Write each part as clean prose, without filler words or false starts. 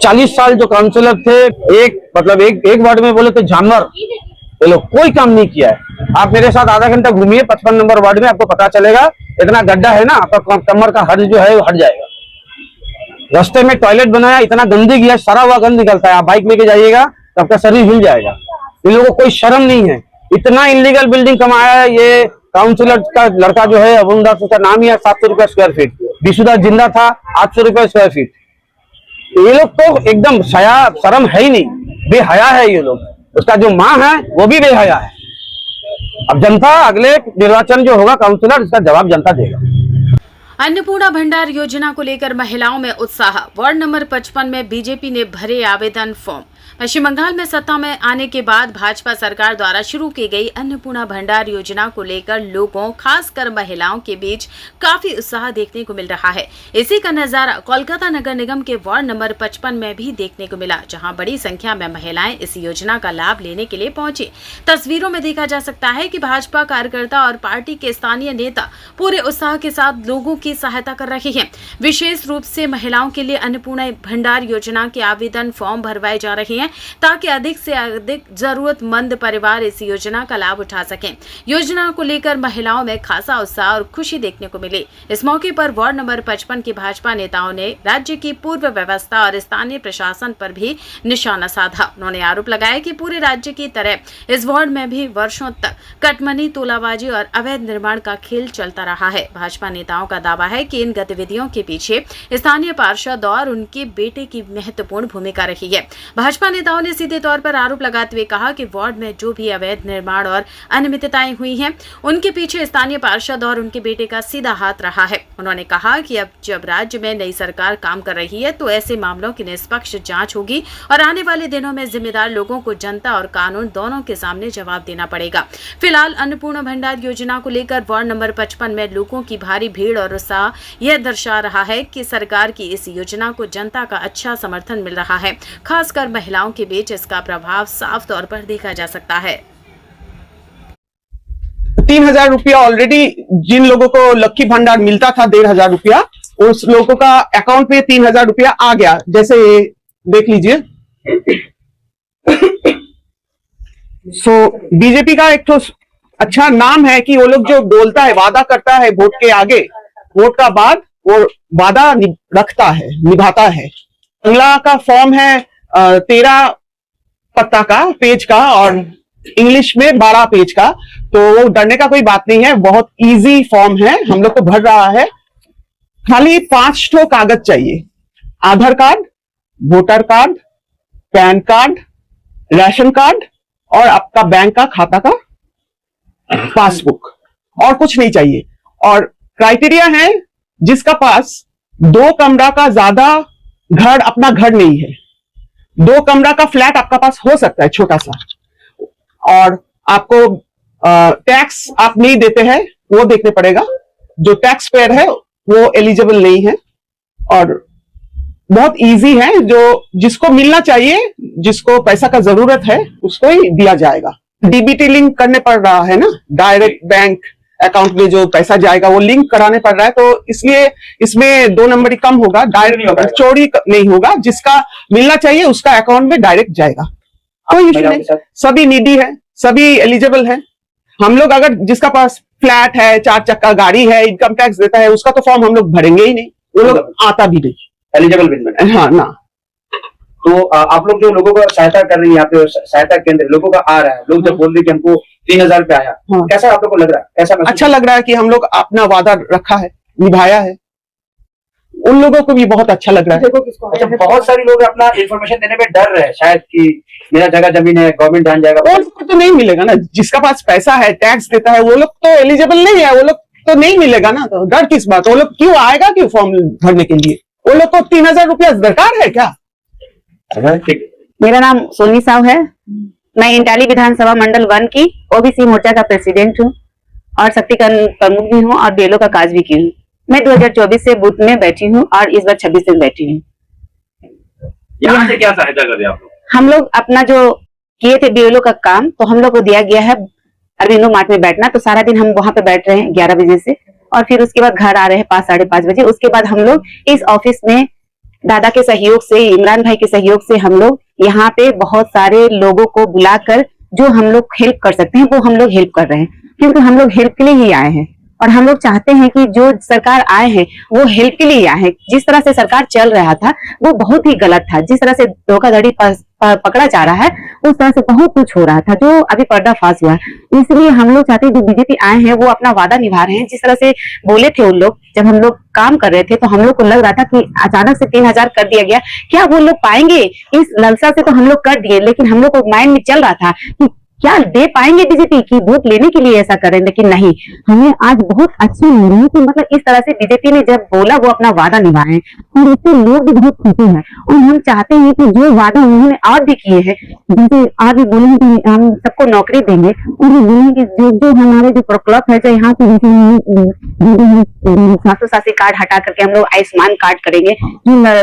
40 साल जो काउंसलर थे, एक वार्ड में बोले तो जानवर, ये लोग कोई काम नहीं किया है। आप मेरे साथ आधा घंटा घूमिए 55 नंबर वार्ड में, आपको पता चलेगा इतना गड्ढा है ना, आपका कमर का हड्ड जो है वो हट जाएगा। रास्ते में टॉयलेट बनाया, इतना गंदगी है, सड़ा हुआ गंद निकलता है। आप बाइक लेके जाइएगा तो आपका शरीर हिल जाएगा। इन लोगों को कोई शर्म नहीं है, इतना इलीगल बिल्डिंग कमाया है। ये काउंसलर का लड़का जो है अबुल दास, उसका नाम ही है, 700 रुपया स्क्वायर फीट। विशुदा जिंदा था 800 रुपया स्क्वायर फीट। ये लोग तो एकदम शर्म है ही नहीं, बेहया है ये लोग। उसका जो माँ है वो भी बेहया है। अब जनता अगले निर्वाचन जो होगा काउंसलर, इसका जवाब जनता देगा। अन्नपूर्णा भंडार योजना को लेकर महिलाओं में उत्साह। वार्ड नंबर 55 में बीजेपी ने भरे आवेदन फॉर्म। पश्चिम बंगाल में सत्ता में आने के बाद भाजपा सरकार द्वारा शुरू की गई अन्नपूर्णा भंडार योजना को लेकर लोगों, खासकर महिलाओं के बीच काफी उत्साह देखने को मिल रहा है। इसी का नजारा कोलकाता नगर निगम के वार्ड नंबर 55 में भी देखने को मिला, जहां बड़ी संख्या में महिलाएं इस योजना का लाभ लेने के लिए पहुंची। तस्वीरों में देखा जा सकता है कि भाजपा कार्यकर्ता और पार्टी के स्थानीय नेता पूरे उत्साह के साथ लोगों की सहायता कर रहे हैं। विशेष रूप से महिलाओं के लिए अन्नपूर्णा भंडार योजना के आवेदन फॉर्म भरवाए जा रहे हैं ताकि अधिक से अधिक जरूरतमंद परिवार इस योजना का लाभ उठा सकें। योजना को लेकर महिलाओं में खासा उत्साह और खुशी देखने को मिली। इस मौके पर वार्ड नंबर 55 के भाजपा नेताओं ने राज्य की पूर्व व्यवस्था और स्थानीय प्रशासन पर भी निशाना साधा। उन्होंने आरोप लगाया कि पूरे राज्य की तरह इस वार्ड में भी वर्षों तक कटमनी, तोलाबाजी और अवैध निर्माण का खेल चलता रहा है। भाजपा नेताओं का दावा है कि इन गतिविधियों के पीछे स्थानीय पार्षद और उनके बेटे की महत्वपूर्ण भूमिका रही है। भाजपा नेताओं ने सीधे तौर पर आरोप लगाते हुए कहा कि वार्ड में जो भी अवैध निर्माण और अनियमितताएं हुई हैं, उनके पीछे स्थानीय पार्षद और उनके बेटे का सीधा हाथ रहा है। उन्होंने कहा कि अब जब राज्य में नई सरकार काम कर रही है तो ऐसे मामलों की निष्पक्ष जांच होगी और आने वाले दिनों में जिम्मेदार लोगों को जनता और कानून दोनों के सामने जवाब देना पड़ेगा। फिलहाल अन्नपूर्णा भंडार योजना को लेकर वार्ड नंबर 55 में लोगों की भारी भीड़ और उत्साह यह दर्शा रहा है कि सरकार की इस योजना को जनता का अच्छा समर्थन मिल रहा है। खासकर महिलाओं के बीच इसका प्रभाव साफ तौर पर देखा जा सकता है। 3000 रुपया ऑलरेडी जिन लोगों को लक्की भंडार मिलता था 1500 रुपया, उस लोगों का अकाउंट में 3000 रुपया आ गया। जैसे ये देख लीजिए। बीजेपी का एक तो अच्छा नाम है कि वो लोग जो बोलता है, वादा करता है वोट के आगे, वोट का बाद वो वादा रखता है, निभाता है। बांग्ला का फॉर्म है 13 पत्ता का, पेज का, और इंग्लिश में 12 पेज का। तो वो डरने का कोई बात नहीं है, बहुत इजी फॉर्म है, हम लोग को भर रहा है। खाली 5 ठो कागज चाहिए: Aadhaar card, voter card, PAN card, ration card और आपका बैंक का खाता का पासबुक, और कुछ नहीं चाहिए। और क्राइटेरिया है जिसका पास 2 कमरा का ज्यादा घर, अपना घर नहीं है, 2 कमरा का फ्लैट आपका पास हो सकता है छोटा सा, और आपको टैक्स आप नहीं देते हैं वो देखने पड़ेगा। जो टैक्स पेयर है वो एलिजिबल नहीं है। और बहुत इजी है, जो जिसको मिलना चाहिए, जिसको पैसा का जरूरत है उसको ही दिया जाएगा। डीबीटी लिंक करने पड़ रहा है ना, डायरेक्ट बैंक अकाउंट में जो पैसा जाएगा वो लिंक कराने पड़ रहा है, तो इसलिए इसमें 2 नंबर ही कम होगा, डायरेक्ट चोरी नहीं होगा। जिसका मिलना चाहिए उसका अकाउंट में डायरेक्ट जाएगा, कोई इश्यू नहीं। सभी नीडी है, सभी एलिजिबल है। हम लोग अगर जिसका पास फ्लैट है, 4 चक्का गाड़ी है, इनकम टैक्स देता है, उसका तो फॉर्म हम लोग भरेंगे ही नहीं, वो लोग आता भी नहीं, एलिजिबल बिजनेस। हाँ ना। तो आप लोग जो लोगों को सहायता कर रही है, यहाँ पे सहायता केंद्र लोगों का आ रहा है, लोग जब बोल रहे कि हमको 3000 रुपया आया, कैसा आप लोग को लग रहा है? कैसा अच्छा लग रहा है कि हम लोग अपना वादा रखा है, निभाया है। उन लोगों को भी बहुत अच्छा लग रहा है। अच्छा, बहुत सारे लोग अपना इंफॉर्मेशन देने में डर रहे हैं शायद कि मेरा जगह जमीन है, गवर्नमेंट जान जाएगा। वो लोग तो नहीं मिलेगा ना, जिसका पास पैसा है, टैक्स देता है, वो लोग तो एलिजिबल नहीं है, वो लोग तो नहीं मिलेगा ना। तो डर किस बात? वो लोग क्यों आएगा क्यों फॉर्म भरने के लिए? वो लोग को 3000 रुपया दरकार है क्या? मेरा नाम सोनी साहू है, मैं इंटाली विधानसभा मंडल 1 की ओबीसी मोर्चा का प्रेसिडेंट हूँ और शक्तिकरण प्रमुख भी हूँ और बीएलओ का काज भी की हूँ। मैं 2024 से बूथ में बैठी हूँ और इस बार 26 से बैठी हूँ। यहाँ से क्या सहायता कर रहे हैं आप लोग? हम लोग अपना जो किए थे बीएलओ का काम, तो हम लोग को दिया गया है अरविंदो मार्ट में बैठना, तो सारा दिन हम वहां पे बैठ रहे हैं 11 बजे से, और फिर उसके बाद घर आ रहे हैं 5 साढ़े 5 बजे। उसके बाद हम लोग इस ऑफिस में दादा के सहयोग से, इमरान भाई के सहयोग से हम लोग यहाँ पे बहुत सारे लोगों को बुलाकर जो हम लोग हेल्प कर सकते हैं वो हम लोग हेल्प कर रहे हैं, क्योंकि हम लोग हेल्प के लिए ही आए हैं और हम लोग चाहते हैं कि जो सरकार आए हैं वो हेल्प के लिए आए हैं। जिस तरह से सरकार चल रहा था वो बहुत ही गलत था, जिस तरह से धोखाधड़ी पकड़ा जा रहा है उस तरह से बहुत कुछ हो रहा था जो अभी पर्दाफाश हुआ है। इसलिए हम लोग चाहते हैं जो बीजेपी आए हैं वो अपना वादा निभा रहे हैं। जिस तरह से बोले थे उन लोग, जब हम लोग काम कर रहे थे तो हम लोग को लग रहा था कि अचानक से 3000 कर दिया गया, क्या वो लोग पाएंगे? इस लालसा से तो हम लोग कर दिए, लेकिन हम लोग को माइंड में चल रहा था कि क्या दे पाएंगे बीजेपी की, वोट लेने के लिए ऐसा करें, लेकिन नहीं। हमें आज बहुत अच्छी लग रही है कि मतलब इस तरह से बीजेपी ने जब बोला वो अपना वादा निभाए और इससे लोग भी बहुत खुशी हैं और हम चाहते हैं कि जो वादा उन्होंने और भी किए हैं, जैसे आज भी बोले कि हम सबको नौकरी देंगे और ये बोले कि जो हमारे जो क्लब है, जो यहाँ पे स्वास्थ्य साथी कार्ड हटा करके हम लोग आयुष्मान कार्ड करेंगे।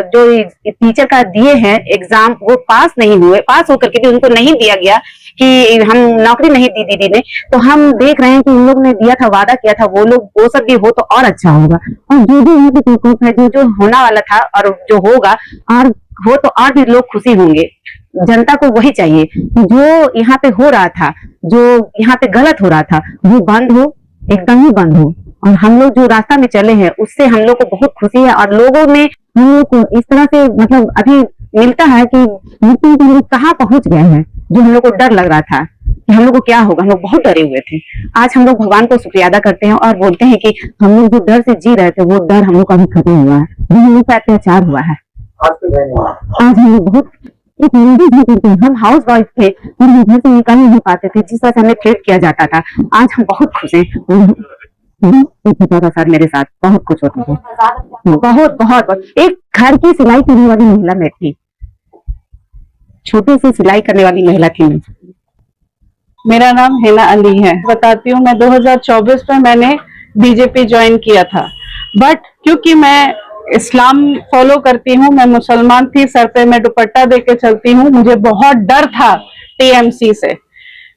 जो टीचर का दिए हैं एग्जाम वो पास नहीं हुए, पास होकर के भी उनको नहीं दिया गया कि हम नौकरी नहीं दी दीदी ने, तो हम देख रहे हैं कि उन लोग ने दिया था, वादा किया था, वो लोग वो सब भी हो तो और अच्छा होगा। और जो भी यहाँ पे प्रकोप है, जो होना वाला था और जो होगा और हो तो और भी लोग खुशी होंगे। जनता को वही चाहिए कि जो यहाँ पे हो रहा था, जो यहाँ पे गलत हो रहा था वो बंद हो, एकदम ही बंद हो। और हम लोग जो रास्ता में चले हैं उससे हम लोग को बहुत खुशी है और लोगों में हम लोग को इस तरह से मतलब अभी मिलता है कि हम लोग कहाँ पहुंच गए हैं। जो हम लोग को डर लग रहा था कि हम लोग को क्या होगा, हम लोग बहुत डरे हुए थे। आज हम लोग भगवान को शुक्रिया अदा करते हैं और बोलते हैं कि हम लोग जो डर से जी रहे थे वो डर हम लोग का भी खत्म हुआ है, जो हम लोग का अत्याचार हुआ है। आज हम लोग बहुत एक लेडीज भी करते हैं, हम हाउस वाइफ थे और हम घर से निकल नहीं पाते थे, जिस तरह से हमें ट्रीट किया जाता था। आज हम बहुत खुश हैं। होता था सर मेरे साथ बहुत कुछ होता था, बहुत बहुत बहुत। एक घर की सिलाई करने वाली महिला मैं थी, छोटी सी सिलाई करने वाली महिला थी मैं। मेरा नाम हेना अली है। बताती हूँ, मैं 2024 में मैंने बीजेपी ज्वाइन किया था, बट क्योंकि मैं इस्लाम फॉलो करती हूँ, मैं मुसलमान थी, सर पे मैं दुपट्टा देके चलती हूँ, मुझे बहुत डर था टीएमसी से।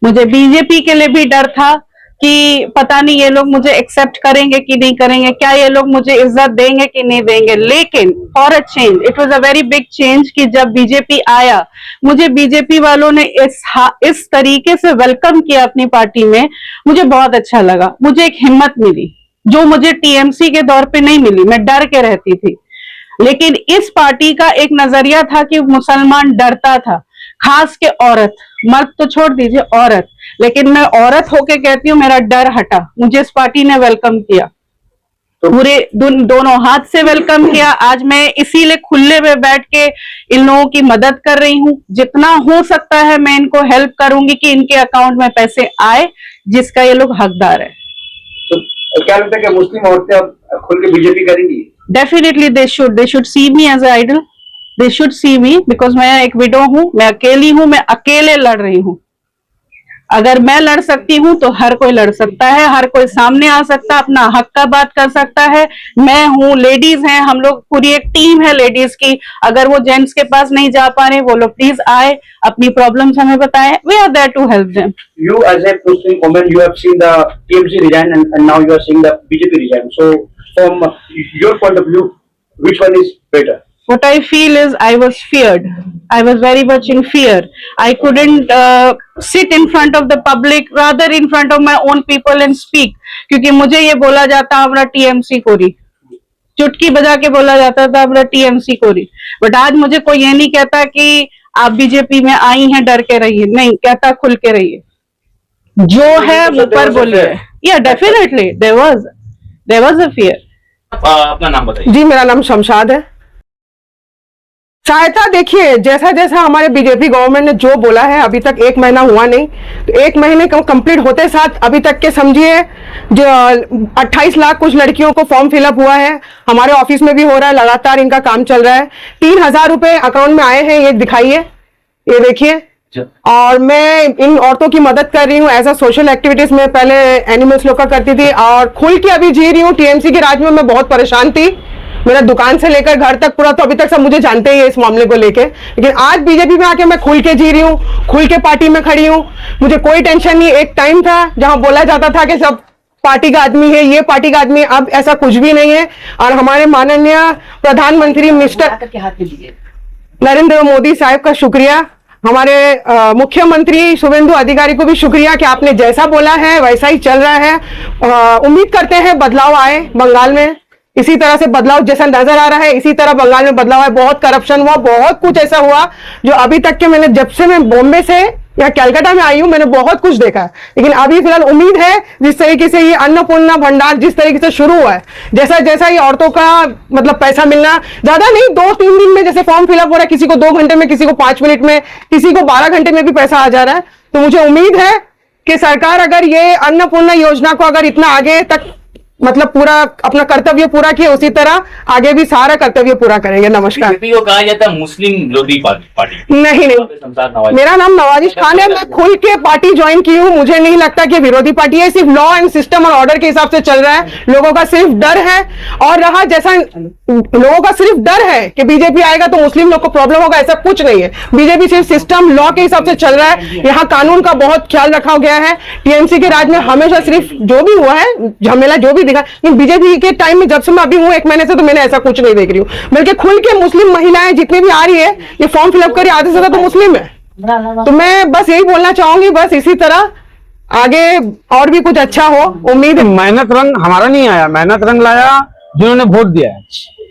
मुझे बीजेपी के लिए भी डर था कि पता नहीं ये लोग मुझे एक्सेप्ट करेंगे कि नहीं करेंगे, क्या ये लोग मुझे इज्जत देंगे कि नहीं देंगे। लेकिन for a change, it was a very big change कि जब बीजेपी आया, मुझे बीजेपी वालों ने इस तरीके से वेलकम किया अपनी पार्टी में, मुझे बहुत अच्छा लगा। मुझे एक हिम्मत मिली जो मुझे टीएमसी के दौर पे नहीं मिली, मैं डर के रहती थी। लेकिन इस पार्टी का एक नजरिया था कि मुसलमान डरता था, खास के औरत, मर्द तो छोड़ दीजिए, औरत। लेकिन मैं औरत होके कहती हूँ मेरा डर हटा, मुझे इस पार्टी ने वेलकम किया, पूरे दोनों हाथ से वेलकम किया। आज मैं इसीलिए खुले में बैठ के इन लोगों की मदद कर रही हूँ। जितना हो सकता है मैं इनको हेल्प करूंगी कि इनके अकाउंट में पैसे आए जिसका ये लोग हकदार है। तो क्या लगता है कि मुस्लिम औरतें अब खुल के बीजेपी करेंगी? Definitely they should see me as a idol, they should see me, because मैं एक विडो हूँ, मैं अकेली हूँ, मैं अकेले लड़ रही हूँ। अगर मैं लड़ सकती हूँ तो हर कोई लड़ सकता है, हर कोई सामने आ सकता है, अपना हक का बात कर सकता है। मैं हूँ, लेडीज हैं, हम लोग पूरी एक टीम है लेडीज की। अगर वो जेंट्स के पास नहीं जा पा रहे, वो लोग प्लीज आए, अपनी प्रॉब्लम्स हमें बताएं, we are there to help them. You as a Muslim woman, you have seen the TMC resign and now you are seeing the BJP resign. So from your point of view, which one is better? What I feel is I was feared. I was very much in fear. I couldn't sit in front of the public, rather in front of my own people and speak. क्योंकि मुझे ये बोला जाता हमारा TMC कोरी, चुटकी बजा के बोला जाता था हमारा टीएमसी कोरी। बट आज मुझे कोई ये नहीं कहता कि आप बीजेपी में आई हैं डर के रहिए, नहीं कहता खुल के रहिए, जो है मुंह पर बोलिए। या definitely there was a fear. अपना नाम बताइए। जी, मेरा नाम शमशाद है। सहायता देखिए, जैसा जैसा हमारे बीजेपी गवर्नमेंट ने जो बोला है, अभी तक 1 महीना हुआ नहीं, तो 1 महीने कंप्लीट होते साथ अभी तक के समझिए जो 28 लाख कुछ लड़कियों को फॉर्म फिलअप हुआ है, हमारे ऑफिस में भी हो रहा है, लगातार इनका काम चल रहा है। 3000 रुपए अकाउंट में आए हैं, ये दिखाइए, ये देखिए। और मैं इन औरतों की मदद कर रही हूँ एज अ सोशल एक्टिविटीज में, पहले एनिमल्स लोग का करती थी और खुल के अभी जी रही हूँ। टीएमसी के राज में मैं बहुत परेशान थी, मेरा दुकान से लेकर घर तक पूरा, तो अभी तक सब मुझे जानते ही है इस मामले को लेके। लेकिन आज बीजेपी में आके मैं खुल के जी रही हूँ, खुल के पार्टी में खड़ी हूँ, मुझे कोई टेंशन नहीं। एक टाइम था जहां बोला जाता था कि सब पार्टी का आदमी है, ये पार्टी का आदमी है, अब ऐसा कुछ भी नहीं है। और हमारे माननीय प्रधानमंत्री मिस्टर नरेंद्र मोदी साहब का शुक्रिया, हमारे मुख्यमंत्री शुभेंदु अधिकारी को भी शुक्रिया कि आपने जैसा बोला है वैसा ही चल रहा है। उम्मीद करते हैं बदलाव आए बंगाल में, इसी तरह से बदलाव जैसा नजर आ रहा है इसी तरह बंगाल में बदलाव है। बहुत करप्शन हुआ, बहुत कुछ ऐसा हुआ जो अभी तक के मैंने, जब से मैं बॉम्बे से या कलकत्ता में आई हूं, मैंने बहुत कुछ देखा है। लेकिन अभी फिलहाल उम्मीद है जिस तरीके से ये अन्नपूर्णा भंडार जिस तरीके से शुरू हुआ है, जैसा जैसा ये औरतों का मतलब पैसा मिलना, ज्यादा नहीं 2-3 दिन में जैसे फॉर्म फिलअप हो रहा है, किसी को 2 घंटे में, किसी को 5 मिनट में, किसी को 12 घंटे में भी पैसा आ जा रहा है। तो मुझे उम्मीद है कि सरकार अगर ये अन्नपूर्णा योजना को अगर इतना आगे तक मतलब पूरा अपना कर्तव्य पूरा किया, उसी तरह आगे भी सारा कर्तव्य पूरा करेंगे। नमस्कार। बीजेपी को कहा जाता है मुस्लिम विरोधी पार्टी। नहीं, मेरा नाम नवाजिश खान है, मैं खुल के पार्टी ज्वाइन की हूँ। मुझे नहीं लगता कि विरोधी पार्टी है, सिर्फ लॉ एंड सिस्टम और ऑर्डर के हिसाब से चल रहा है। लोगों का सिर्फ डर है, और रहा जैसा लोगों का सिर्फ डर है कि बीजेपी आएगा तो मुस्लिम लोग को प्रॉब्लम होगा, ऐसा कुछ नहीं है। बीजेपी सिर्फ सिस्टम लॉ के हिसाब से चल रहा है। यहाँ कानून का बहुत ख्याल रखा गया है। टीएमसी के राज में हमेशा सिर्फ जो भी हुआ है, झमेला जो भी दिखा, लेकिन बीजेपी के टाइम में जब से मैं अभी हूँ 1 महीने से, तो मैंने ऐसा कुछ नहीं देख रही हूँ। बल्कि खुल के मुस्लिम महिलाएं जितनी भी आ रही है, ये फॉर्म फिलअप करिए, आधे से ज्यादा तो मुस्लिम है। तो मैं बस यही बोलना चाहूंगी, बस इसी तरह आगे और भी कुछ अच्छा हो, उम्मीद है। मेहनत रंग हमारा नहीं आया, मेहनत रंग लाया जिन्होंने वोट दिया है,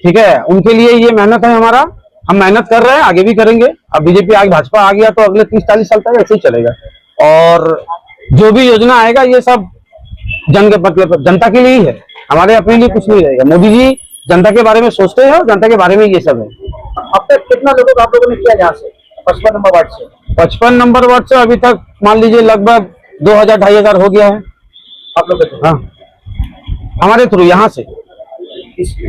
ठीक है, उनके लिए ये मेहनत है हमारा। हम मेहनत कर रहे हैं, आगे भी करेंगे। अब बीजेपी आगे भाजपा आ गया तो अगले 30-40 साल तक ऐसे ही चलेगा। और जो भी योजना आएगा ये सब जन के मतलब जनता के लिए ही है, हमारे अपने लिए कुछ नहीं रहेगा। मोदी जी जनता के बारे में सोचते हैं और जनता के बारे में ये सब है। अब तक कितना लोगों को आप लोगों ने किया यहाँ से 55 नंबर वार्ड से? 55 नंबर वार्ड से अभी तक मान लीजिए लगभग 2000-2500 हो गया है आप लोग के? हाँ, हमारे थ्रू यहाँ से।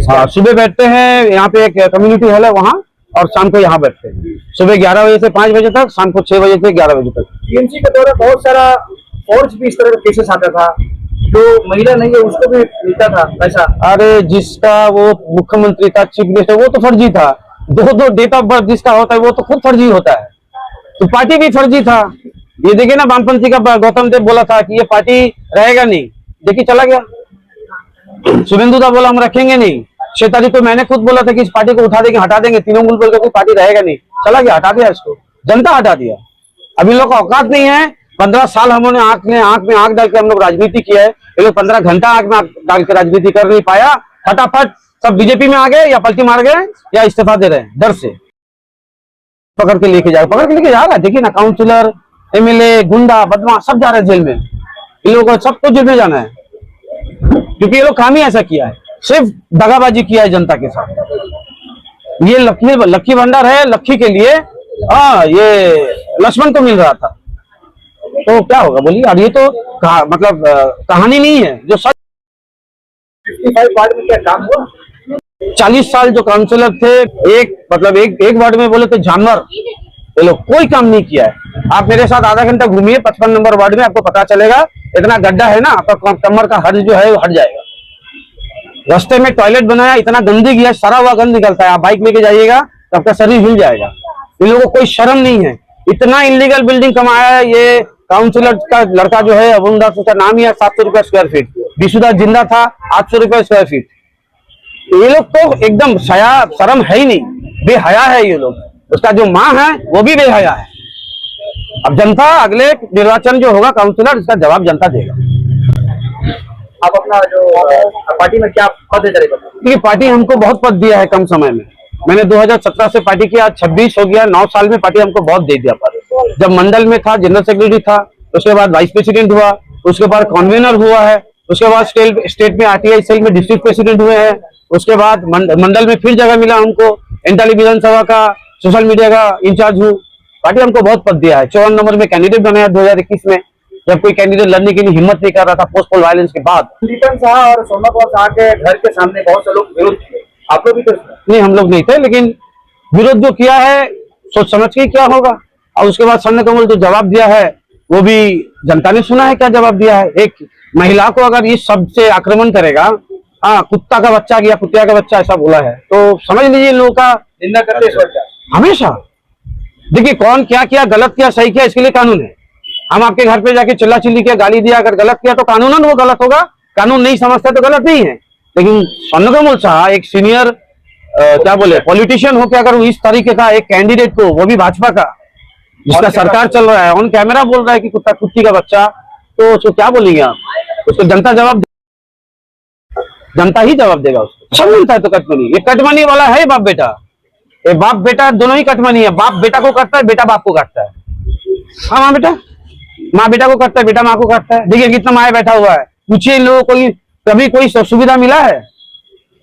हाँ, सुबह बैठते हैं यहाँ पे, एक कम्युनिटी हॉल है वहाँ, और शाम को यहाँ बैठते हैं। सुबह 11 बजे से 5 बजे तक, शाम को 6 बजे से 11 बजे तक। टीएमसी के द्वारा बहुत सारा फौज भी इस तरह का केसेस आता था, जो महिला नहीं है उसको भी मिलता था पैसा। अरे जिसका वो मुख्यमंत्री था, चीफ मिनिस्टर, वो तो फर्जी था। 2 डेट ऑफ बर्थ जिसका होता है वो तो खुद फर्जी होता है, तो पार्टी भी फर्जी था। ये देखिए ना, वामपंथी का गौतम देव बोला था कि ये पार्टी रहेगा नहीं, देखिए चला गया। शुभेंदु दा बोला हम रखेंगे नहीं। 6 तारीख को मैंने खुद बोला था कि इस पार्टी को उठा देंगे, हटा देंगे, तृणमूल बोल के कोई पार्टी रहेगा नहीं, चला गया, हटा दिया इसको, जनता हटा दिया। अभी लोग का औकात नहीं है। 15 साल हमने आंख में आंख डाल के हम लोग राजनीति किया है, ये लोग 15 घंटा आंख में डाल के राजनीति कर नहीं पाया। फटाफट सब बीजेपी में आ गए, या पलटी मार गए, या इस्तीफा दे रहे हैं डर से। पकड़ के लेके जा रहा है, देखिए ना, काउंसिलर, एमएलए, गुंडा, बदमाश सब जा रहे हैं जेल में। इन लोगों को सबको जेल में जाना है, क्योंकि ये लोग काम ही ऐसा किया है, सिर्फ दगाबाजी किया है जनता के साथ। ये लक्की भंडार है, लक्की के लिए ये लक्ष्मण को मिल रहा था, तो क्या होगा बोलिए। और ये तो मतलब कहानी नहीं है जो सच। 55 वार्ड में क्या काम हुआ? 40 साल जो काउंसिलर थे, एक वार्ड में बोले तो जानवर, ये लोग कोई काम नहीं किया है। आप मेरे साथ आधा घंटा घूमिए 55 नंबर वार्ड में, आपको पता चलेगा। इतना गड्ढा है ना, आपका कमर का हर्ज जो है वो हट जाएगा। रास्ते में टॉयलेट बनाया, इतना गंदगी है, सड़ा हुआ गंद निकलता है। आप बाइक लेके जाइएगा तो आपका शरीर हिल जाएगा। इन लोगों को कोई शर्म नहीं है, इतना इलीगल बिल्डिंग कमाया है। ये काउंसिलर का लड़का जो है अरुण दास, उसका नाम ही है, 700 रुपया स्क्वायर फीट। विशुदास जिंदा था, 800 रुपया स्क्वायर फीट। ये लोग तो एकदम शर्म है ही नहीं, बेहया है ये लोग। उसका जो माँ है वो भी बेहया है। अब जनता अगले निर्वाचन जो होगा काउंसिलर, इसका जवाब जनता देगा। आप अपना जो पार्टी में क्या पद है? क्योंकि पार्टी हमको बहुत पद दिया है कम समय में। मैंने 2017 से पार्टी किया, 26 हो गया, 9 साल में पार्टी हमको बहुत दे दिया पद। जब मंडल में था, जनरल सेक्रेटरी था, उसके बाद वाइस प्रेसिडेंट हुआ, उसके बाद कन्वीनर हुआ है, उसके बाद स्टेट में आरटीआई सेल में डिस्ट्रिक्ट प्रेसिडेंट हुए हैं, उसके बाद मंडल में फिर जगह मिला हमको, एंटाली विधानसभा का सोशल मीडिया का इंचार्ज हूँ। पार्टी हमको बहुत पद दिया है। 54 नंबर में कैंडिडेट बनाया 2021 में, जब कोई कैंडिडेट लड़ने के लिए हिम्मत नहीं कर रहा था पोस्ट पोल वायलेंस के बाद। लीटन शाह और सोमा शाह के घर के सामने बहुत से लोग विरोध किए, आप लोग भी तो? नहीं, हम लोग नहीं थे, लेकिन विरोध जो किया है सोच समझ के क्या होगा। और उसके बाद स्वर्ण कमल जो जवाब दिया है वो भी जनता ने सुना है क्या जवाब दिया है। एक महिला को अगर इस शब्द से आक्रमण करेगा, कुत्ता का बच्चा गया, कुत्तिया का बच्चा, ऐसा बोला है, तो समझ लीजिए इन लोगों का निंदा करते हमेशा। देखिए कौन क्या किया, गलत किया, सही किया, इसके लिए कानून है। हम आपके घर पे जाके चिल्ला चिल्ली किया, गाली दिया, अगर गलत किया तो कानूनन वो गलत होगा, कानून नहीं समझता तो गलत नहीं है, लेकिन स्वर्णकमल शाह एक सीनियर क्या बोले पॉलिटिशियन हो के अगर इस तरीके का एक कैंडिडेट को, वो भी भाजपा का, जिसका सरकार चल रहा है, ऑन कैमरा बोल रहा है कि कुत्ता कुत्ती का बच्चा, तो उसको क्या बोलेंगे आप? उसको जनता ही जवाब देगा उसको। अच्छा मिलता है तो कटमनी, ये कटमनी वाला है बाप बेटा, ये बाप बेटा दोनों ही कटमनी है। बाप बेटा को काटता है, बेटा बाप को काटता है। हाँ माँ बेटा, माँ बेटा को काटता है, बेटा माँ को काटता है। देखिए कितना माया बैठा हुआ है। पूछिए इन लोगों को कभी कोई सुविधा मिला है?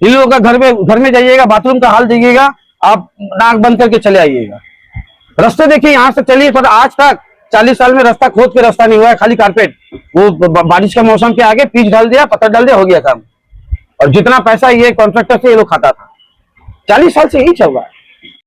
इन लोगों का घर में जाइएगा, बाथरूम का हाल देखिएगा, आप नाक बंद करके चले आइएगा। रास्ते देखिए, यहाँ से चलिए, पर आज तक 40 साल में रास्ता खोद के रास्ता नहीं हुआ है, खाली कारपेट। वो बारिश का मौसम के आगे पिच डाल दिया, पत्थर डाल दिया, हो गया काम। और जितना पैसा ये कॉन्ट्रैक्टर से ये लोग खाता था, 40 साल से यही चल रहा है।